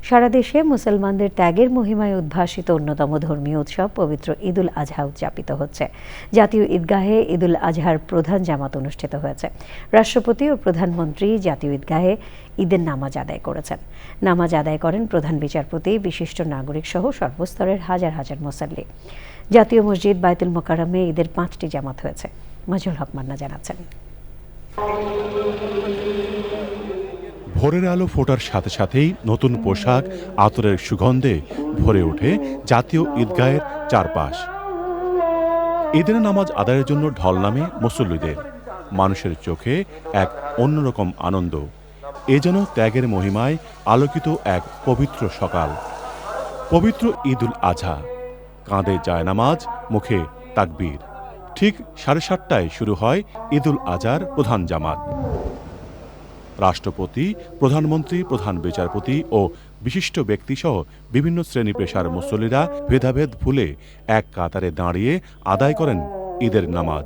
সারা দেশে মুসলমানদের ত্যাগের মহিমায় উদ্ভাসিত অন্যতম ধর্মীয় উৎসব পবিত্র ঈদুল আজহা উদযাপিত হচ্ছে। জাতীয় ঈদগাহে ঈদুল আজহার প্রধান জামাত অনুষ্ঠিত হয়েছে। রাষ্ট্রপতি ও প্রধানমন্ত্রী জাতীয় ঈদগাহে ঈদের নামাজ আদায় করেছেন। নামাজ আদায় করেন প্রধান বিচারপতি, বিশিষ্ট নাগরিক সহ সর্বস্তরের হাজার হাজার মুসল্লি। জাতীয় মসজিদ বায়তুল মোকাররমে ঈদের 5টি জামাত হয়েছে। মাজহুল হক মান্না জানাচ্ছেন। ভোরের আলো ফোটার সাথে সাথেই নতুন পোশাক, আতরের সুগন্ধে ভরে ওঠে জাতীয় ঈদগাহের চারপাশ। ঈদের নামাজ আদায়ের জন্য ঢল নামে মুসল্লিদের। মানুষের চোখে এক অন্যরকম আনন্দ। এ যেন ত্যাগের মহিমায় আলোকিত এক পবিত্র সকাল। পবিত্র ঈদুল আজহা, কাঁধে জায়নামাজ, মুখে তাকবীর। ঠিক 7:30টায় শুরু হয় ঈদুল আজহার প্রধান জামাত। রাষ্ট্রপতি, প্রধানমন্ত্রী, প্রধান বিচারপতি ও বিশিষ্ট ব্যক্তিসহ বিভিন্ন শ্রেণী পেশার মুসল্লিরা ভেদাভেদ ভুলে এক কাতারে দাঁড়িয়ে আদায় করেন ঈদের নামাজ।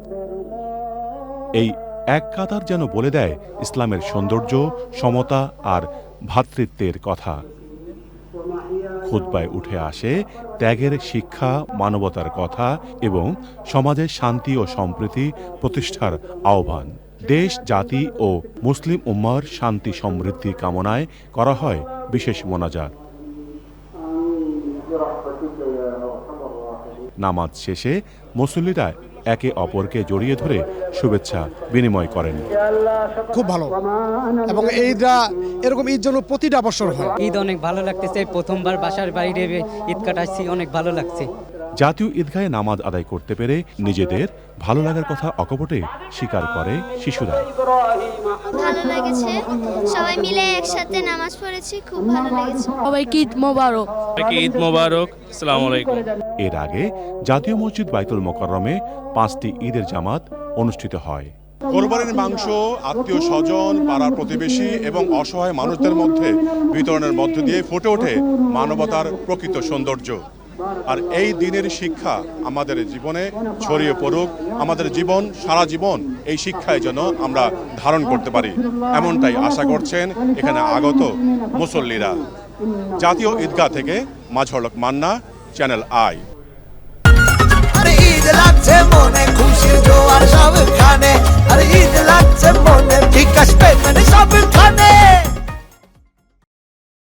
এই এক কাতার যেন বলে দেয় ইসলামের সৌন্দর্য, সমতা আর ভ্রাতৃত্বের কথা। খুতবায় উঠে আসে ত্যাগের শিক্ষা, মানবতার কথা এবং সমাজের শান্তি ও সম্প্রীতি প্রতিষ্ঠার আহ্বান। দেশ, জাতি ও মুসলিম উম্মাহর শান্তি সমৃদ্ধি কামনায় করা হয় বিশেষ মোনাজাত। নামাজ শেষে মুসল্লিরা একে অপরকে জড়িয়ে ধরে শুভেচ্ছা বিনিময় করেন। খুব ভালো, এবং ঈদরা এরকম ঈদ যেন প্রতিটা বছর হয়। ঈদ অনেক ভালো লাগতেছে। প্রথমবার বাসার বাইরে ঈদ কাটাচ্ছি, অনেক ভালো লাগছে। জাতীয় ঈদগাহে নামাজ আদায় করতে পেরে নিজেদের ভালো লাগার কথা অকপটে স্বীকার করে শিশুরা। ভালো লেগেছে, সবাই মিলে একসাথে নামাজ পড়েছি, খুব ভালো লেগেছে। সবাইকে ঈদ মোবারক। ঈদ মোবারক। আসসালামু আলাইকুম। এর আগে জাতীয় মসজিদ বায়তুল মোকাররমে 5টি ঈদের জামাত অনুষ্ঠিত হয়। কোরবানির মাংস আত্মীয় স্বজন, পাড়ার প্রতিবেশী এবং অসহায় মানুষদের মধ্যে বিতরণের মধ্য দিয়ে ফুটে ওঠে মানবতার প্রকৃত সৌন্দর্য। আর এই দিনের শিক্ষা আমাদের জীবনে ছড়িয়ে পড়ুক, আমাদের জীবন সারা জীবন এই শিক্ষায় যেন আমরা ধারণ করতে পারি, এমনটাই আশা করছেন এখানে আগত মুসল্লিরা। জাতীয় ঈদগাহ থেকে মাজহুল হক মান্না, চ্যানেল আই। ঈদ লাগছে মনে, খুশির জোয়ার সবখানে। আর ঈদ লাগছে মনে, বিকাশ পেমেন্ট সবখানে।